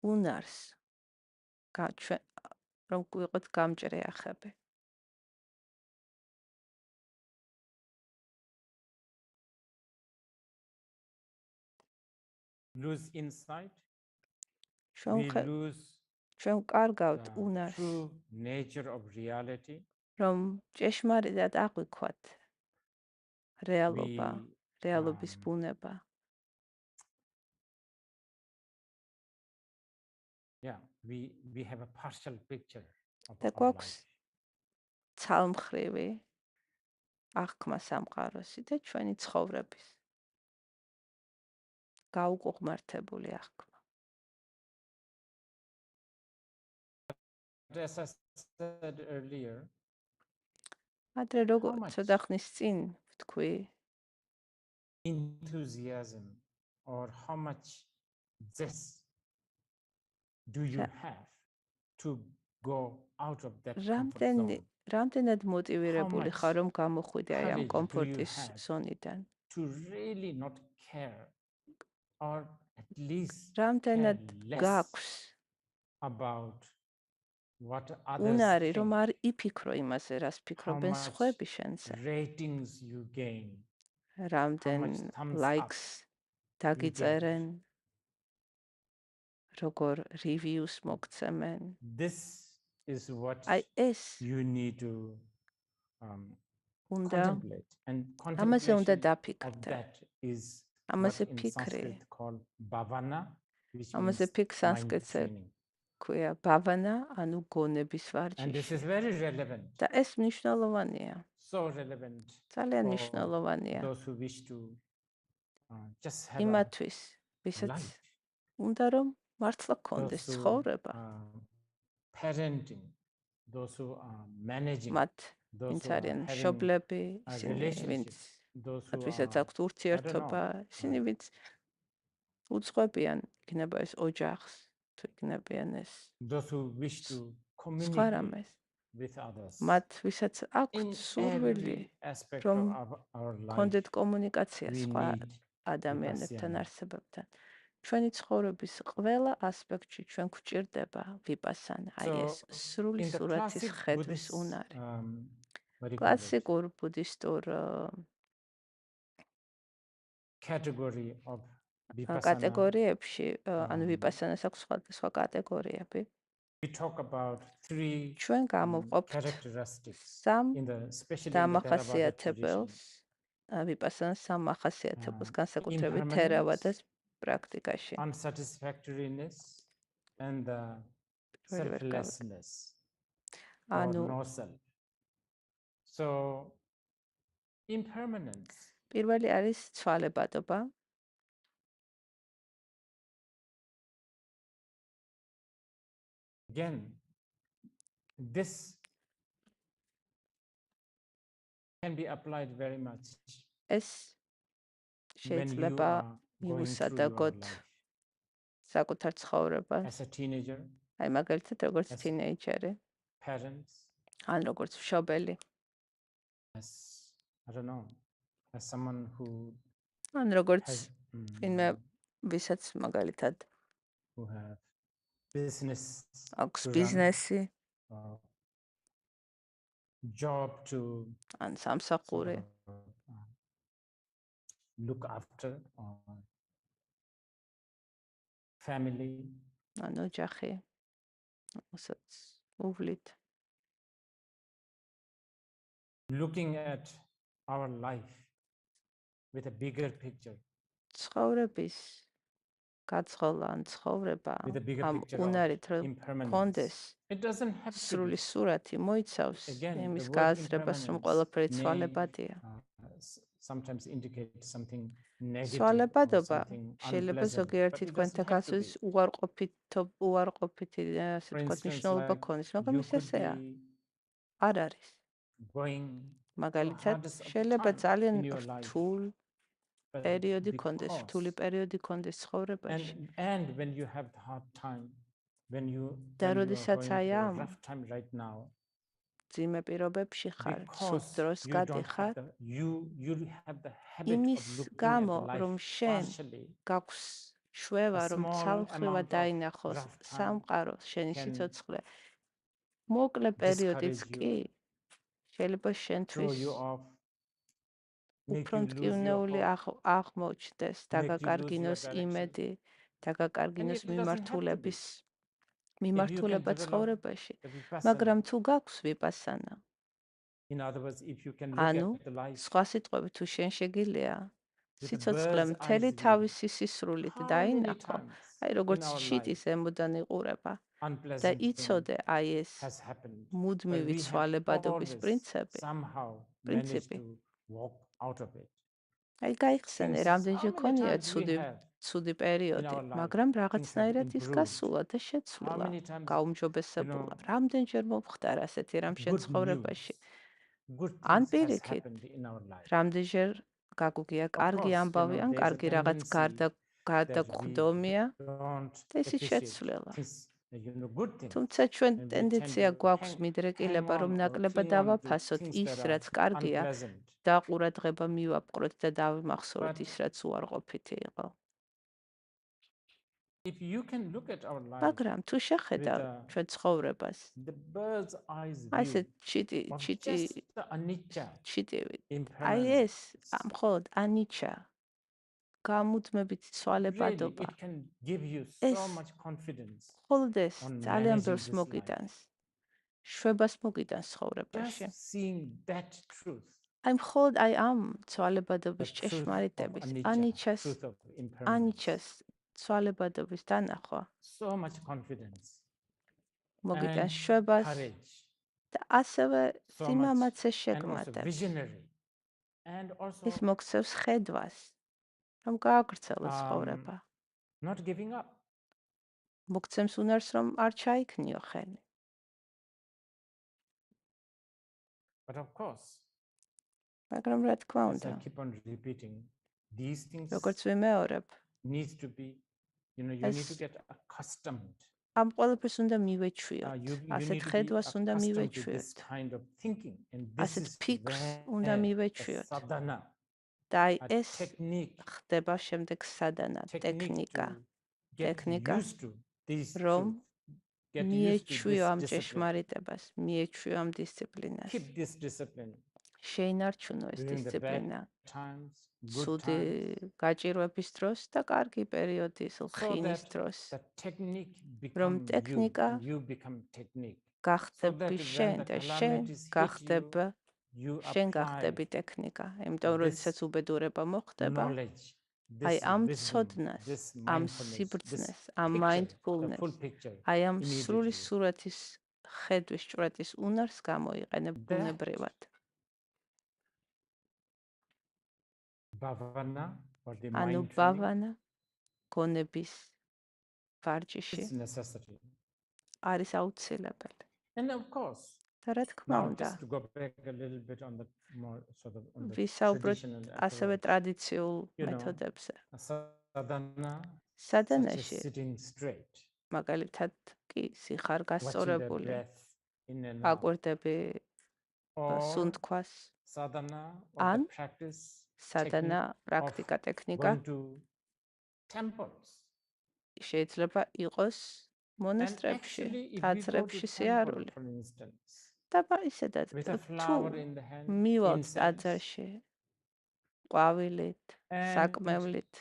უნარს. რომ ვიყოთ გამჭრე ახები. Lose insight. ჩვენ კარგავთ უნარს. True nature of reality. რომ ჭეშმარიტად აღვიქვათ რეალობა, რეალობის ბუნება. Yeah, we have a partial picture of და გვაქვს ცალმხრივი აღქმა სამყაროსი და ჩვენი ცხოვრების გაუკუღმართებული აღქმა. As I said earlier, ადრე როგორც ცოტა ხნის წინ ვთქვი, enthusiasm or how much zest do you have to go out of that comfort zone? რამდენად მოტივირებული ხარ, რომ გამოხვიდე აი ამ კომფორტის ზონიდან? To really not care or at least რამდენად გაქვს about what others უნარი, რომ არ იფიქრო იმაზე, რას ფიქრობენ სხვები შენზე. Ratings you gain. რამდენ likes დაგიწერენ, როგორ reviews მოგცემენ. This is what you need to contemplate and ამაზე უნდა დაფიქრდე. is ამაზე ფიქრი. ამაზე ფიქრ სანსკრიტზე ქვია ბავანა, ანუ გონების ვარჯიში. და ეს მნიშვნელოვანია. ძალიან მნიშვნელოვანია. იმათვის, ვისაც უნდა რომ მართლა გქონდეს ცხოვრება. მათ ვინც არიან მშობლები, ისინი ვინც ვისაც აქვთ ურთიერთობა, ისინი ვინც უძღვებიან, იქნება ეს ოჯახს, თუ იქნებიან ეს სხვა რამეს. მათ ვისაც აქვთ სურვილი, რომ გქონდეთ კომუნიკაცია სხვა ადამიანებთან, არსებებთან. ჩვენი ცხოვრების ყველა ასპექტში ჩვენ გვჭირდება ვიპასანა, აი ეს სრული სურათის ხედვის უნარი. კლასიკურ ბუდისტურ კატეგორიებში, ანუ ვიპასანას აქვს სხვა კატეგორიები. ჩვენ გამოვყოფთ სამ დამახასიათებელს, ვიპასანას სამ ახასიათებელს, განსაკუთრებით თერავადას პრაქტიკაში. and the selflessness or ანუ no self. So impermanence. პირველი არის ცვალებადობა. Again, this can be applied very much ეს when you შეიძლება are going through your მიუსადაგოთ life. საკუთარ ცხოვრებას. As a teenager, აი მაგალითად როგორც თინეიჯერი, parents, ან როგორც მშობელი, as I don't know, as someone who ან როგორც has ვინმე ვისაც მაგალითად who have business აქვს to run, ბიზნესი, job to ან სამსახური, look after, family. ან ოჯახი, რასაც უვლით. Looking at our life with a bigger picture, ცხოვრების გაცხოლა ან ცხოვრება with a bigger ამ picture უნარით of რომ impermanence. კონდეს It doesn't have to სრული be. სურათი მოიცავს Again, იმის the word გააზრებას, რომ impermanence ყველაფერი may, ცვალებადია. sometimes indicate something negative or ცვალებადობა something შეიძლება unpleasant, ზოგიერთი but it თქვენთან doesn't have to გასვლის be. უარყოფითი ასე For ვთქვათ instance, მნიშვნელობა like ქონდეს, მაგრამ you ის could ესეა, be არ არის. going through მაგალითად, hardest of the შეიძლება time ძალიან in your life, რთულ but პერიოდი ქონდეს, because რთული პერიოდი ქონდეს ცხოვრებაში. and when you have the hard time, when you და are როდესაც going აი through a ამ rough time right now, ძიმე პირობებში ხარ, ცუდ because დროს you don't გადიხარ, have you have the habit of იმის looking გამო, at life რომ შენ partially, გაქვს შვევა, a რომ small ცალმხრივად amount of დაინახოს rough time სამყარო, შენი can სიცოცხლე. მოკლე პერიოდიც discourage კი you, შეიძლება throw შენთვის you off, make უფრო you lose your მტკივნეული hope, აღმოჩნდეს, make you lose your დაგაკარგინოს direction. იმედი, And დაგაკარგინოს it doesn't have to be. მიმართულების If you can მიმართულება develop ცხოვრებაში. the vipassana, მაგრამ თუ გაქვს ვიპასანა, in other words, if you can look ანუ at the life სხვა სიტყვებით თუ შენ შეგიძლია with a სიცოცხლე bird's მთელი eyes view, თავისი სისრულით how many დაინახო, times აი in როგორც our შიტის life ემოდან იყურება და unpleasant thing იცოდე აი ეს has happened, but მუდმივი we have ცვალებადობის always პრინციპი, somehow managed პრინციპი. to walk out of it. აი გაიხსენე, Things, რამდენჯერ how many ქონია times we have ცუდი in პერიოდი, our life, მაგრამ things have რაღაცნაირად ის improved. გასულა და How შეცვლილა, many times, გაუმჯობესებულა. რამდენჯერ მომხდარა ასეთი რამ შენ good ცხოვრებაში. news, good ან things has პირიქით, happened in our life. რამდენჯერ გაგუგია Of კარგი course, ამბავი, ან there's a კარგი რაღაც tendency that we გარდაგვხდომია don't და ის appreciate შეცვლილა. things, good things. თუმცა ჩვენ And we ტენდენცია tend to გვაქვს hang მიდრეკილება, on რომ or ნაკლებად cling on to დავაფასოთ things ის, that are რაც კარგია unpleasant. და ყურადღება მივაპყროთ და დავიმახსოვროთ But ის, რაც უარყოფითი იყო. if you can look at our life მაგრამ თუ შეხედავ with ჩვენ ცხოვრებას, the bird's eyes აი view ესე of just the anicca, ჩიტივით, აი impermanence, ეს მხოლოდ ანიჩა, გამუდმებით really ცვალებადობა, it can give you ეს so much confidence მხოლოდ ეს on ძალიან managing ბევრს this life. მოგიტანს, შვებას მოგიტანს ცხოვრებაში. Just seeing that truth, აი მხოლოდ აი ამ the ცვალებადობის truth of ჭეშმარიტების, anicca, truth of impermanence, ანიჩას ცვალებადობის დანახვა so much confidence მოგიტანს and შვებას courage, და ასევე so much სიმამაცე and also შეგმატებს. visionary, and also ის მოგცევს ხედვას, რომ გააგრძელოს ცხოვრება. not giving up. მოგცემს უნარს, რომ არ ჩაიქნიო ხელი. But of course, მაგრამ რა თქმა as უნდა, I keep on repeating, these things როგორც ვიმეორებ, needs to be, you need to get accustomed. ამ ყველაფერს უნდა მივეჩვიოთ. You ასეთ need to be ხედვას უნდა accustomed to მივეჩვიოთ. this kind of thinking, and this ასეთ is ფიქრს უნდა where the მივეჩვიოთ. sadhana, და აი a ეს technique ხდება შემდეგ სადანა, ტექნიკა, to get ტექნიკა, used to this რომ truth, get used to მიეჩვიო this ამ discipline, ჭეშმარიტებას, მიეჩვიო ამ დისციპლინას. keep this discipline შეინარჩუნო ეს during the დისციპლინა. bad times, good ცუდი times, გაჭირვების დროს და კარგი პერიოდის, so ლხინის that დროს, the technique რომ become you, ტექნიკა and you become technique. So გახდები that when შენ the და შენ calamities hit გახდებ you შენ apply გახდები ტექნიკა. იმიტომ რომ this როდესაც უბედურება მოხდება, knowledge აი this ამ wisdom, ცოდნას, this ამ mindfulness, this სიბრძნეს, ამ picture, the mindfulness, full picture აი ამ სრული immediately. სურათის ხედვის ჭვრეტის უნარს გამოიყენებ That ბუნებრივად. bhavana or the ანუ mind training ბავანა გონების ვარჯიში is necessary. არის აუცილებელი. And of course, და რა თქმა now უნდა, just to go back a little bit on the more sort of on the ვისაუბროთ traditional ასევე approach, ტრადიციულ you know, მეთოდებზე. sadhana, such as სადანაში sitting straight, მაგალითად კი სიხარ watching the გასწორებული, breath in and out, აკვირდები or სუნთქვას, sadhana or ან the practice სადანა technique პრაქტიკა of ტექნიკა going to temples. შეიძლება იყოს And მონასტრებში, actually, if we go to ტაძრებში temple, სიარული. for instance, და ისედაც with a თუ flower in the hand, მივალთ incense, ტაძარში ყვავილით, and საკმევლით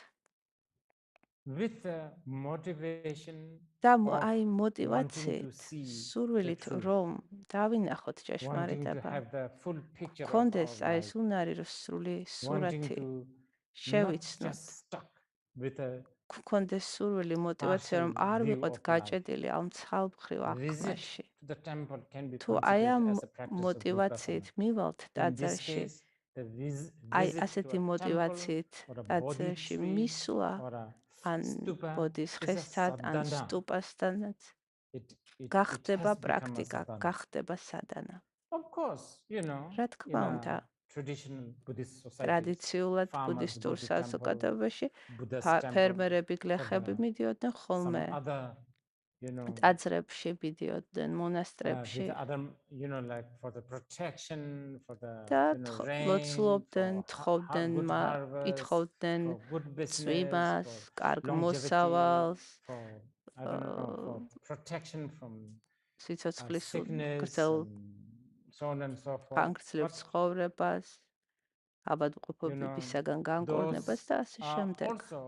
with the motivation და of აი wanting to მოტივაციით, see the სურვილით truth, რომ დავინახოთ wanting to ჭეშმარიტება, have the full picture of გქონდეს our აი ეს life, უნარი რომ სრული wanting სურათი to not შევიცნოთ, just stuck with a გქონდეს სურვილი მოტივაცია რომ partial არ view ვიყოთ of life. გაჭედილი ამ ცალმხრივ Visit აღქმაში. to the temple can be თუ აი ამ considered as a practice of მოტივაციით vipassana. მივალთ In this ტაძარში, case, the აი visit to ასეთი a temple მოტივაციით or a bodhi ტაძარში tree მისვლა, or a ან stupa ბოდის is a ხესთან, ან sadhana. სტუპასთანაც It გახდება has become a პრაქტიკა, sadhana. გახდება სადანა. Of course, you know, რა in თქმა უნდა, a traditional Buddhist society, ტრადიციულად farmers ბუდისტურ go to temple, საზოგადოებაში Buddha's temple, ფერმერები, for გლეხები the მიდიოდნენ some ხოლმე other, you know, ტაძრებში, მიდიოდნენ with მონასტრებში the other, you know, like for the protection, for the, და you know, rain, ლოცულობდნენ, for თხოვდნენ, good harvest, ითხოვდნენ for good business, წვიმას, for კარგ longevity, მოსავალს, for, I don't know, for protection from სიცოცხლის sickness, გრძელ and so on and so forth. ფანქრცლებს But, ცხოვრებას, you know, აბადმყოფობებისაგან those განკურნებას და ასე are შემდეგ. also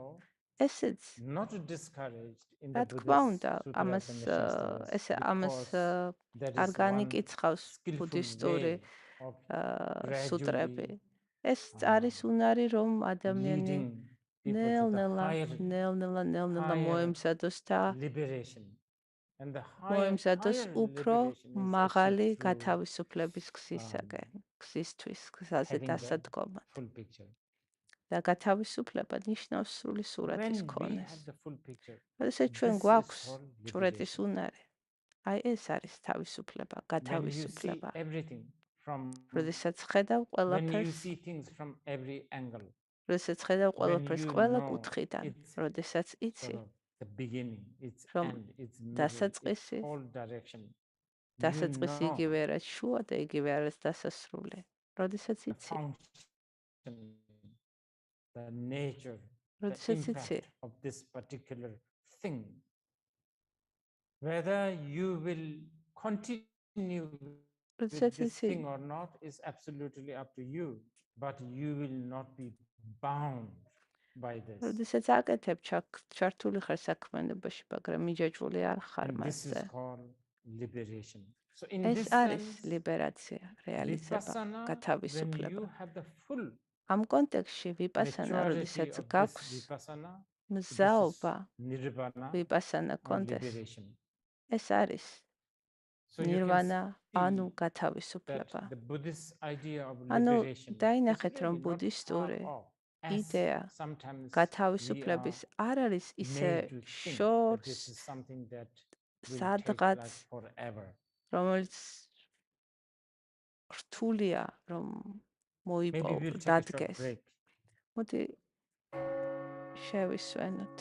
ესეც not discouraged in რა the თქმა Buddhist უნდა, sutras ამას and the shastras ეს ამას because there არ is one განიკიცხავს skillful ბუდისტური way of სუტრები. gradually ეს არის უნარი, რომ ადამიანი leading people to the ნელ-ნელა, higher ნელ-ნელა მოემზადოს და liberation. And the მოემზადოს higher უფრო liberation is მაღალი achieved through გათავისუფლების გზისთვის, გზაზე having the დასადგომად. full picture. და გათავისუფლება ნიშნავს სრული სურათის When we ქონეს. have the full picture, როდესაც ჩვენ this is გვაქვს called ჭვრეტის liberation. უნარი, აი ეს არის თავისუფლება, When you see გათავისუფლება. everything from, როდესაც ხედავ when you ყველაფერს, see things from every angle, როდესაც ხედავ when ყველაფერს you ყველა know კუთხიდან, it's როდესაც sort იცი, of the beginning, its რომ end, its middle, its დასაწყისი, whole direction, you დასაწყისი know იგივე არის შუა და იგივე არის დასასრული. როდესაც the იცი, function, the nature, the როდესაც იცი, impact of this particular thing. Whether you will continue with როდესაც this იცი, thing or not is absolutely up to you, but you will not be bound by this. როდესაც აკეთებ ჩართული ხარ საქმიანობაში, მაგრამ მიჯაჭვული არ ხარ And this მასზე. is called liberation. So in ეს this არის sense, ლიბერაცია, რეალიზება, Vipassana, when გათავისუფლება. you have the full ამ კონტექსტში ვიპასანა, maturity როდესაც of this გაქვს Vipassana, მზაობა nirvana ვიპასანა or კონდეს, liberation. ეს არის So you can ნირვანა, ანუ see that გათავისუფლება. the Buddhist idea of ანუ liberation is დაინახეთ, რომ really not ბუდისტური far off, as იდეა sometimes we გათავისუფლების are არ არის ისე made to think that შორს this is something that will take სადღაც, like forever. რომელიც რთულია, რომ Maybe we'll take a short დადგეს. break. მოდი შევისვენოთ.